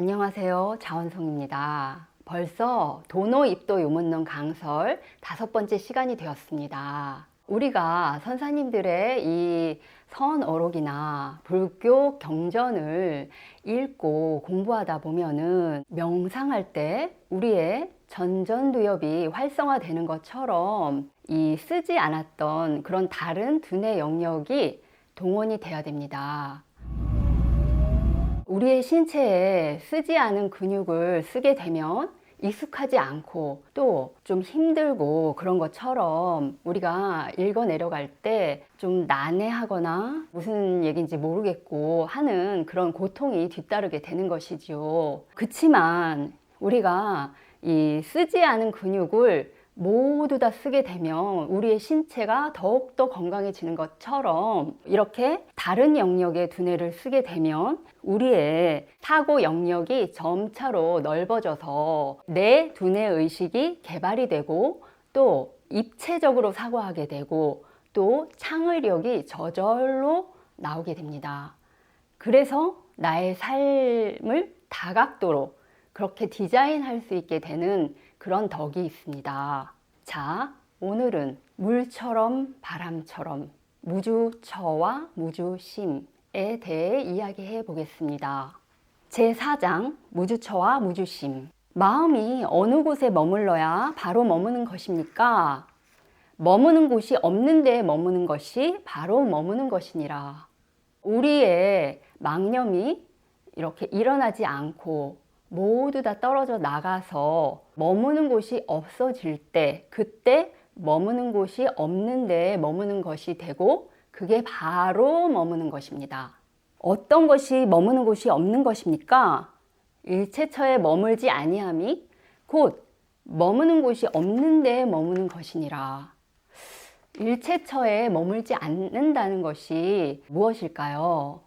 안녕하세요. 자원송입니다. 벌써 도노입도 요문론 강설 5번째 시간이 되었습니다. 우리가 선사님들의 이 선어록이나 불교 경전을 읽고 공부하다 보면은 명상할 때 우리의 전전두엽이 활성화되는 것처럼 이 쓰지 않았던 그런 다른 두뇌 영역이 동원이 돼야 됩니다. 우리의 신체에 쓰지 않은 근육을 쓰게 되면 익숙하지 않고 또 좀 힘들고 그런 것처럼 우리가 읽어내려갈 때 좀 난해하거나 무슨 얘기인지 모르겠고 하는 그런 고통이 뒤따르게 되는 것이지요. 그치만 우리가 이 쓰지 않은 근육을 모두 다 쓰게 되면 우리의 신체가 더욱더 건강해지는 것처럼 이렇게 다른 영역의 두뇌를 쓰게 되면 우리의 사고 영역이 점차로 넓어져서 내 두뇌 의식이 개발이 되고 또 입체적으로 사고하게 되고 또 창의력이 저절로 나오게 됩니다. 그래서 나의 삶을 다각도로 그렇게 디자인할 수 있게 되는 그런 덕이 있습니다. 자, 오늘은 물처럼 바람처럼 무주처와 무주심에 대해 이야기해 보겠습니다. 제4장 무주처와 무주심. 마음이 어느 곳에 머물러야 바로 머무는 것입니까? 머무는 곳이 없는 데에 머무는 것이 바로 머무는 것이니라. 우리의 망념이 이렇게 일어나지 않고 모두 다 떨어져 나가서 머무는 곳이 없어질 때 그때 머무는 곳이 없는 데에 머무는 것이 되고 그게 바로 머무는 것입니다. 어떤 것이 머무는 곳이 없는 것입니까? 일체처에 머물지 아니함이 곧 머무는 곳이 없는 데에 머무는 것이니라. 일체처에 머물지 않는다는 것이 무엇일까요?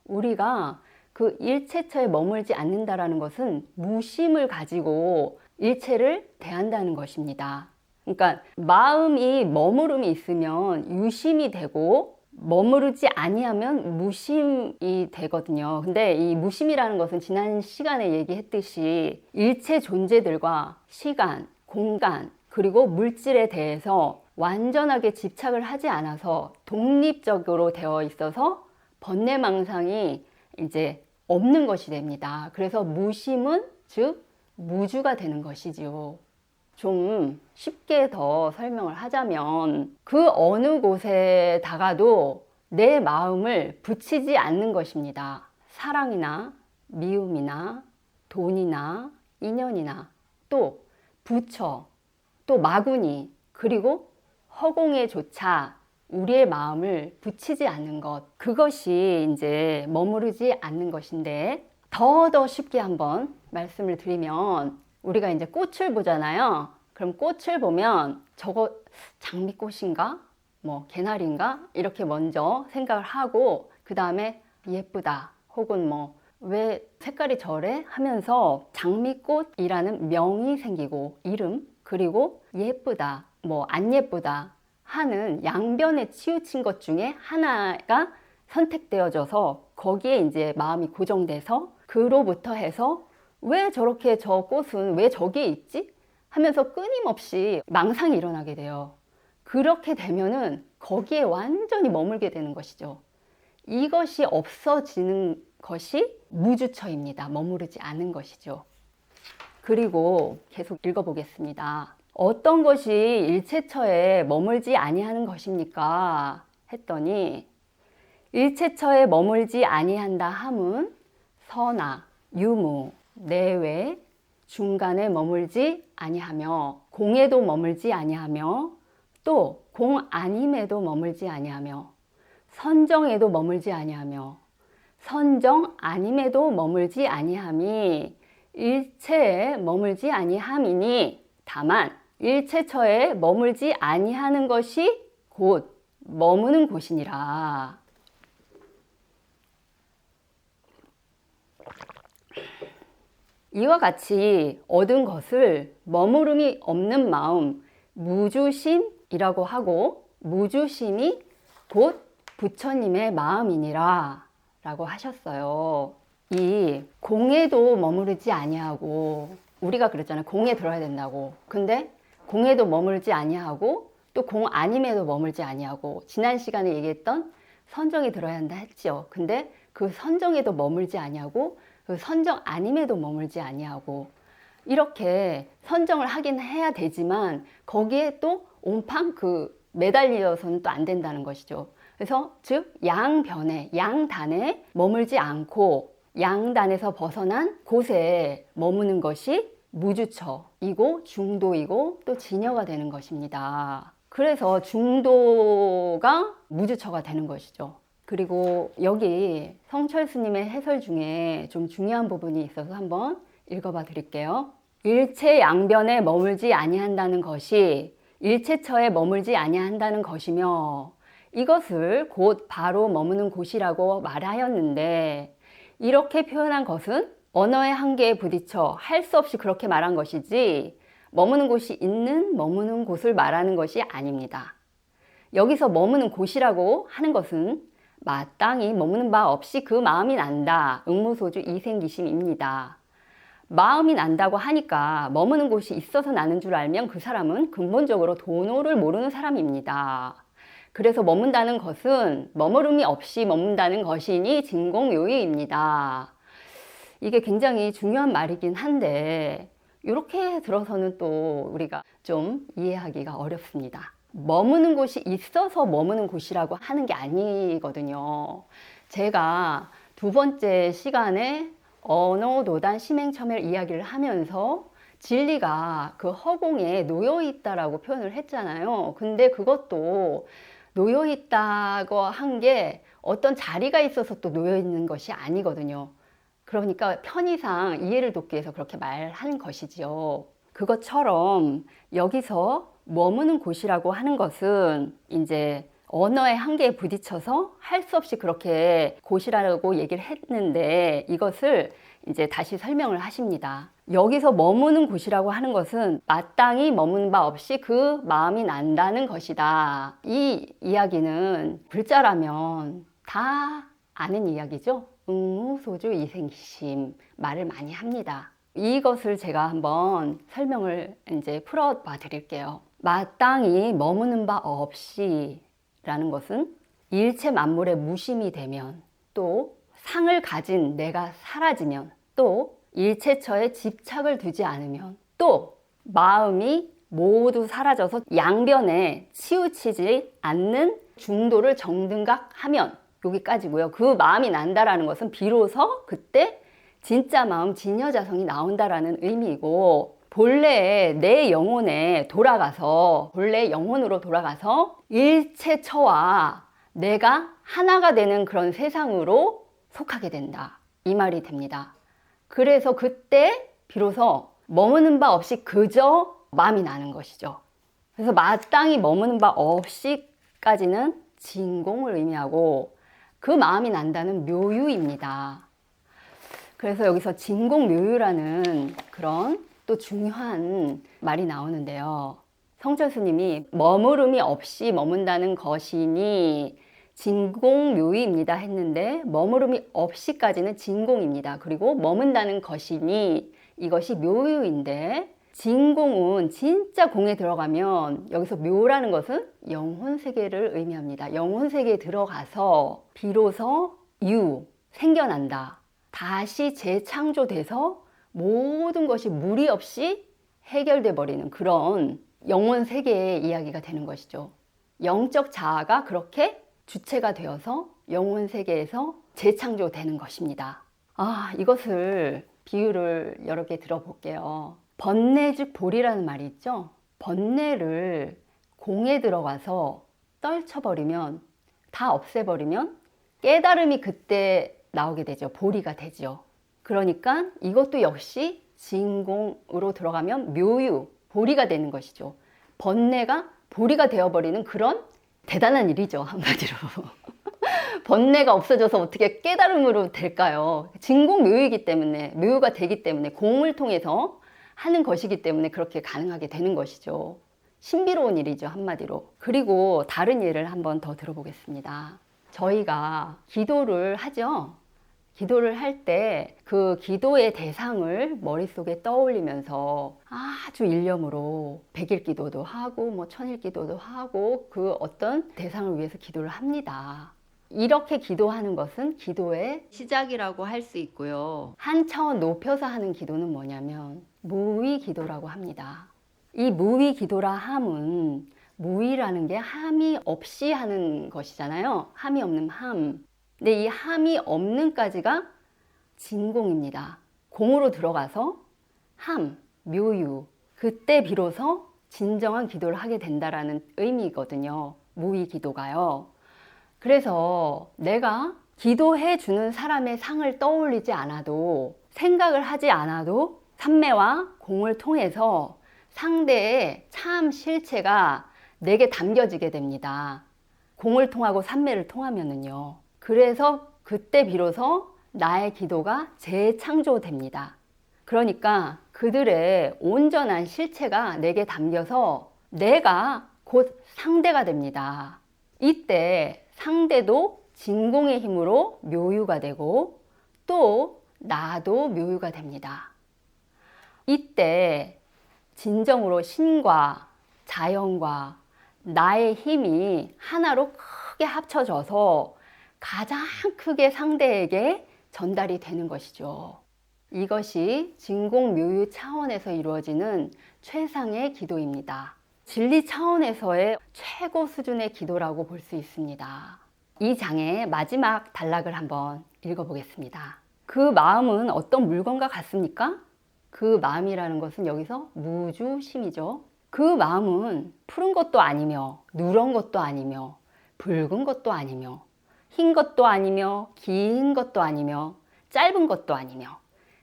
우리가 그 일체처에 머물지 않는다라는 것은 무심을 가지고 일체를 대한다는 것입니다. 그러니까 마음이 머무름이 있으면 유심이 되고 머무르지 아니하면 무심이 되거든요. 근데 이 무심이라는 것은 지난 시간에 얘기했듯이 일체 존재들과 시간, 공간, 그리고 물질에 대해서 완전하게 집착을 하지 않아서 독립적으로 되어 있어서 번뇌망상이 이제 없는 것이 됩니다. 그래서 무심은 즉 무주가 되는 것이지요. 좀 쉽게 더 설명을 하자면 그 어느 곳에다가도 내 마음을 붙이지 않는 것입니다. 사랑이나 미움이나 돈이나 인연이나 또 부처 또 마구니 그리고 허공에조차 우리의 마음을 붙이지 않는 것, 그것이 이제 머무르지 않는 것인데 더 쉽게 한번 말씀을 드리면 우리가 이제 꽃을 보잖아요. 그럼 꽃을 보면 저거 장미꽃인가? 뭐 개나리인가? 이렇게 먼저 생각을 하고 그 다음에 예쁘다 혹은 뭐 왜 색깔이 저래? 하면서 장미꽃이라는 명이 생기고 이름 그리고 예쁘다 뭐 안 예쁘다 하는 양변에 치우친 것 중에 하나가 선택되어져서 거기에 이제 마음이 고정돼서 그로부터 해서 왜 저렇게 저 꽃은 왜 저기에 있지? 하면서 끊임없이 망상이 일어나게 돼요. 그렇게 되면은 거기에 완전히 머물게 되는 것이죠. 이것이 없어지는 것이 무주처입니다. 머무르지 않은 것이죠. 그리고 계속 읽어보겠습니다. 어떤 것이 일체처에 머물지 아니하는 것입니까? 했더니 일체처에 머물지 아니한다 함은 서나, 유무, 내외, 중간에 머물지 아니하며 공에도 머물지 아니하며 또 공 아님에도 머물지 아니하며 선정에도 머물지 아니하며 선정 아님에도 머물지 아니함이 일체에 머물지 아니함이니 다만 일체처에 머물지 아니하는 것이 곧 머무는 곳이니라. 이와 같이 얻은 것을 머무름이 없는 마음 무주심이라고 하고 무주심이 곧 부처님의 마음이니라 라고 하셨어요. 이 공에도 머무르지 아니하고, 우리가 그랬잖아요. 공에 들어야 된다고. 근데 공에도 머물지 아니하고 또 공 아님에도 머물지 아니하고, 지난 시간에 얘기했던 선정에 들어야 한다 했죠. 근데 그 선정에도 머물지 아니하고 그 선정 아님에도 머물지 아니하고, 이렇게 선정을 하긴 해야 되지만 거기에 또 온팡 매달려서는 또 안 된다는 것이죠. 그래서 즉 양변에, 양단에 머물지 않고 양단에서 벗어난 곳에 머무는 것이 무주처이고 중도이고 또 진여가 되는 것입니다. 그래서 중도가 무주처가 되는 것이죠. 그리고 여기 성철 스님의 해설 중에 좀 중요한 부분이 있어서 한번 읽어봐 드릴게요. 일체 양변에 머물지 아니한다는 것이 일체처에 머물지 아니한다는 것이며, 이것을 곧 바로 머무는 곳이라고 말하였는데, 이렇게 표현한 것은 언어의 한계에 부딪혀 할 수 없이 그렇게 말한 것이지 머무는 곳이 있는 머무는 곳을 말하는 것이 아닙니다. 여기서 머무는 곳이라고 하는 것은 마땅히 머무는 바 없이 그 마음이 난다, 응무소주 이생기심입니다. 마음이 난다고 하니까 머무는 곳이 있어서 나는 줄 알면 그 사람은 근본적으로 도노를 모르는 사람입니다. 그래서 머문다는 것은 머무름이 없이 머문다는 것이니 진공요의입니다. 이게 굉장히 중요한 말이긴 한데 이렇게 들어서는 또 우리가 좀 이해하기가 어렵습니다. 머무는 곳이 있어서 머무는 곳이라고 하는 게 아니거든요. 제가 두 번째 시간에 언어도단 심행첨예를 이야기를 하면서 진리가 그 허공에 놓여 있다라고 표현을 했잖아요. 근데 그것도 놓여 있다고 한 게 어떤 자리가 있어서 또 놓여 있는 것이 아니거든요. 그러니까 편의상 이해를 돕기 위해서 그렇게 말하는 것이지요. 그것처럼 여기서 머무는 곳이라고 하는 것은 이제 언어의 한계에 부딪혀서 할 수 없이 그렇게 곳이라고 얘기를 했는데, 이것을 이제 다시 설명을 하십니다. 여기서 머무는 곳이라고 하는 것은 마땅히 머무는 바 없이 그 마음이 난다는 것이다. 이 이야기는 글자라면 다 아는 이야기죠. 응무소주 이생심 말을 많이 합니다. 이것을 제가 한번 설명을 이제 풀어봐 드릴게요. 마땅히 머무는 바 없이 라는 것은 일체 만물의 무심이 되면, 또 상을 가진 내가 사라지면, 또 일체처에 집착을 두지 않으면, 또 마음이 모두 사라져서 양변에 치우치지 않는 중도를 정등각하면, 여기까지고요. 그 마음이 난다라는 것은 비로소 그때 진짜 마음 진여자성이 나온다라는 의미이고, 본래의 내 영혼에 돌아가서, 본래 영혼으로 돌아가서 일체처와 내가 하나가 되는 그런 세상으로 속하게 된다, 이 말이 됩니다. 그래서 그때 비로소 머무는 바 없이 그저 마음이 나는 것이죠. 그래서 마땅히 머무는 바 없이까지는 진공을 의미하고, 그 마음이 난다는 묘유입니다. 그래서 여기서 진공묘유라는 그런 또 중요한 말이 나오는데요. 성철 스님이 머무름이 없이 머문다는 것이니 진공묘유입니다 했는데, 머무름이 없이까지는 진공입니다. 그리고 머문다는 것이니 이것이 묘유인데, 진공은 진짜 공에 들어가면, 여기서 묘라는 것은 영혼 세계를 의미합니다. 영혼 세계에 들어가서 비로소 생겨난다. 다시 재창조돼서 모든 것이 무리 없이 해결돼 버리는 그런 영혼 세계의 이야기가 되는 것이죠. 영적 자아가 그렇게 주체가 되어서 영혼 세계에서 재창조되는 것입니다. 이것을 비유를 여러 개 들어볼게요. 번뇌 즉 볼이라는 말이 있죠. 번뇌를 공에 들어가서 떨쳐버리면, 다 없애버리면 깨달음이 그때 나오게 되죠. 보리가 되죠. 그러니까 이것도 역시 진공으로 들어가면 묘유, 보리가 되는 것이죠. 번뇌가 보리가 되어버리는 그런 대단한 일이죠, 한마디로. 번뇌가 없어져서 어떻게 깨달음으로 될까요? 진공묘유이기 때문에, 묘유가 되기 때문에, 공을 통해서 하는 것이기 때문에 그렇게 가능하게 되는 것이죠. 신비로운 일이죠, 한마디로. 그리고 다른 예를 한번 더 들어보겠습니다. 저희가 기도를 하죠. 기도를 할 때 그 기도의 대상을 머릿속에 떠올리면서 아주 일념으로 백일 기도도 하고 뭐 천일 기도도 하고 그 어떤 대상을 위해서 기도를 합니다. 이렇게 기도하는 것은 기도의 시작이라고 할 수 있고요. 한 차원 높여서 하는 기도는 뭐냐면 무의 기도라고 합니다. 이 무의 기도라 함은 무의라는 게 함이 없이 하는 것이잖아요. 함이 없는 함. 근데 이 함이 없는까지가 진공입니다. 공으로 들어가서 함, 묘유. 그때 비로소 진정한 기도를 하게 된다라는 의미거든요. 무의 기도가요. 그래서 내가 기도해 주는 사람의 상을 떠올리지 않아도 생각을 하지 않아도 삼매와 공을 통해서 상대의 참 실체가 내게 담겨지게 됩니다. 공을 통하고 삼매를 통하면은요. 그래서 그때 비로소 나의 기도가 재창조됩니다. 그러니까 그들의 온전한 실체가 내게 담겨서 내가 곧 상대가 됩니다. 이때 상대도 진공의 힘으로 묘유가 되고 또 나도 묘유가 됩니다. 이때 진정으로 신과 자연과 나의 힘이 하나로 크게 합쳐져서 가장 크게 상대에게 전달이 되는 것이죠. 이것이 진공묘유 차원에서 이루어지는 최상의 기도입니다. 진리 차원에서의 최고 수준의 기도라고 볼 수 있습니다. 이 장의 마지막 단락을 한번 읽어보겠습니다. 그 마음은 어떤 물건과 같습니까? 그 마음이라는 것은 여기서 무주심이죠. 그 마음은 푸른 것도 아니며 누런 것도 아니며 붉은 것도 아니며 흰 것도 아니며 긴 것도 아니며 짧은 것도 아니며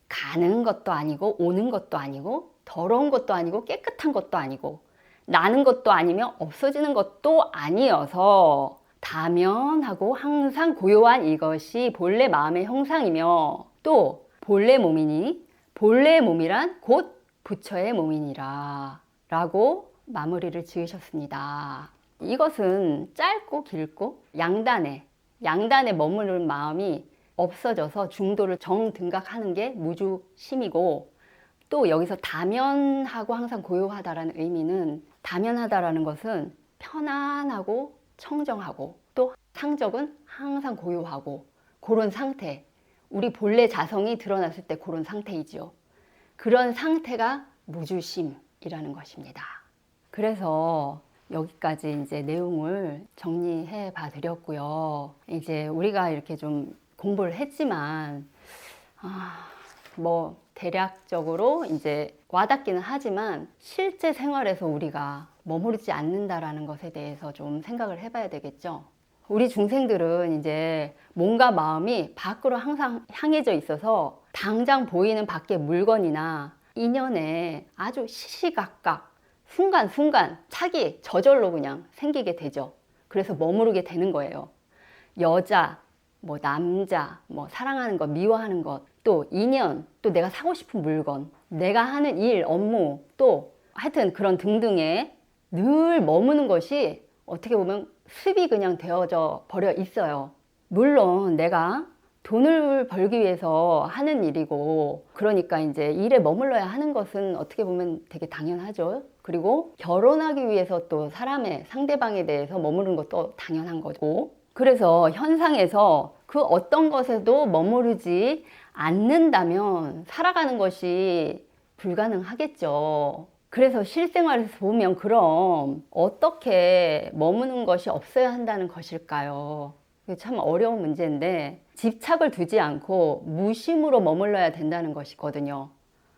가는 것도 아니고 오는 것도 아니고 더러운 것도 아니고 깨끗한 것도 아니고 나는 것도 아니며 없어지는 것도 아니어서 다면하고 항상 고요한 이것이 본래 마음의 형상이며 또 본래 몸이니 본래 몸이란 곧 부처의 몸이니라 라고 마무리를 지으셨습니다. 이것은 짧고 길고 양단에 머무는 마음이 없어져서 중도를 정등각하는 게 무주심이고 또 여기서 다면하고 항상 고요하다라는 의미는 다면하다라는 것은 편안하고 청정하고 또 상적은 항상 고요하고 그런 상태 우리 본래 자성이 드러났을 때 그런 상태이죠. 그런 상태가 무주심이라는 것입니다. 그래서 여기까지 이제 내용을 정리해 봐 드렸고요. 이제 우리가 이렇게 좀 공부를 했지만, 뭐, 대략적으로 이제 와닿기는 하지만 실제 생활에서 우리가 머무르지 않는다라는 것에 대해서 좀 생각을 해 봐야 되겠죠. 우리 중생들은 이제 몸과 마음이 밖으로 항상 향해져 있어서 당장 보이는 밖의 물건이나 인연에 아주 시시각각 순간순간 차기 저절로 그냥 생기게 되죠. 그래서 머무르게 되는 거예요. 여자, 뭐 남자, 뭐 사랑하는 것, 미워하는 것, 또 인연, 또 내가 사고 싶은 물건, 내가 하는 일, 업무, 또 하여튼 그런 등등에 늘 머무는 것이 어떻게 보면 습이 그냥 되어져 버려 있어요. 물론 내가 돈을 벌기 위해서 하는 일이고 그러니까 이제 일에 머물러야 하는 것은 어떻게 보면 되게 당연하죠. 그리고 결혼하기 위해서 또 사람의 상대방에 대해서 머무르는 것도 당연한 거고 그래서 현상에서 그 어떤 것에도 머무르지 않는다면 살아가는 것이 불가능하겠죠. 그래서 실생활에서 보면 그럼 어떻게 머무는 것이 없어야 한다는 것일까요? 참 어려운 문제인데 집착을 두지 않고 무심으로 머물러야 된다는 것이거든요.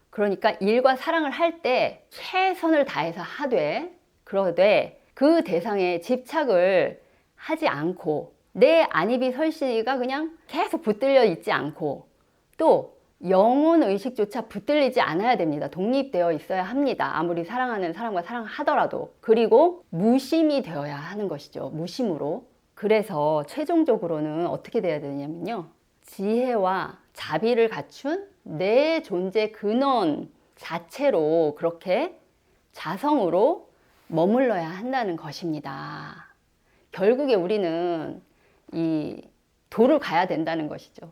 그러니까 일과 사랑을 할 때 최선을 다해서 하되 그러되 그 대상에 집착을 하지 않고 내 안입이 설신이가 그냥 계속 붙들려 있지 않고 또 영혼 의식조차 붙들리지 않아야 됩니다. 독립되어 있어야 합니다. 아무리 사랑하는 사람과 사랑하더라도. 그리고 무심이 되어야 하는 것이죠. 무심으로. 그래서 최종적으로는 어떻게 돼야 되냐면요. 지혜와 자비를 갖춘 내 존재 근원 자체로 그렇게 자성으로 머물러야 한다는 것입니다. 결국에 우리는 이 도를 가야 된다는 것이죠.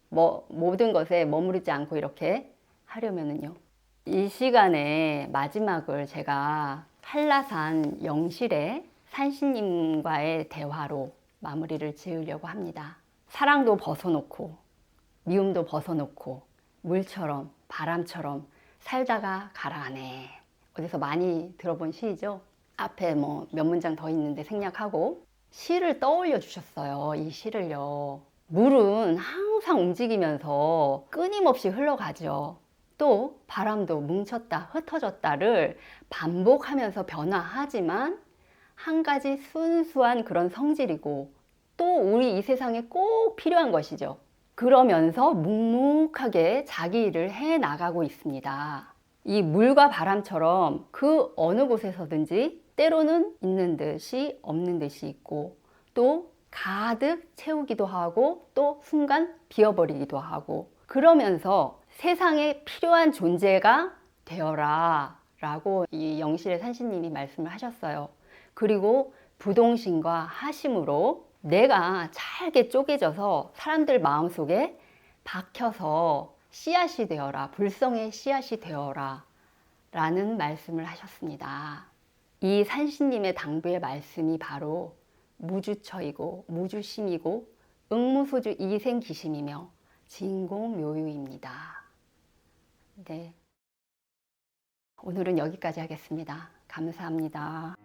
모든 것에 머무르지 않고 이렇게 하려면은요. 이 시간에 마지막을 제가 한라산 영실의 산신님과의 대화로 마무리를 지으려고 합니다. 사랑도 벗어놓고 미움도 벗어놓고 물처럼 바람처럼 살다가 가라하네. 어디서 많이 들어본 시이죠? 앞에 몇 문장 더 있는데 생략하고 시를 떠올려 주셨어요. 이 시를요. 물은 항상 움직이면서 끊임없이 흘러가죠. 또 바람도 뭉쳤다 흩어졌다를 반복하면서 변화하지만 한 가지 순수한 그런 성질이고 또 우리 이 세상에 꼭 필요한 것이죠. 그러면서 묵묵하게 자기 일을 해 나가고 있습니다. 이 물과 바람처럼 그 어느 곳에서든지 때로는 있는 듯이 없는 듯이 있고 또 가득 채우기도 하고 또 순간 비어버리기도 하고 그러면서 세상에 필요한 존재가 되어라 라고 이 영실의 산신님이 말씀을 하셨어요. 그리고 부동신과 하심으로 내가 잘게 쪼개져서 사람들 마음속에 박혀서 씨앗이 되어라, 불성의 씨앗이 되어라 라는 말씀을 하셨습니다. 이 산신님의 당부의 말씀이 바로 무주처이고 무주심이고 응무소주 이생기심이며 진공묘유입니다. 네, 오늘은 여기까지 하겠습니다. 감사합니다.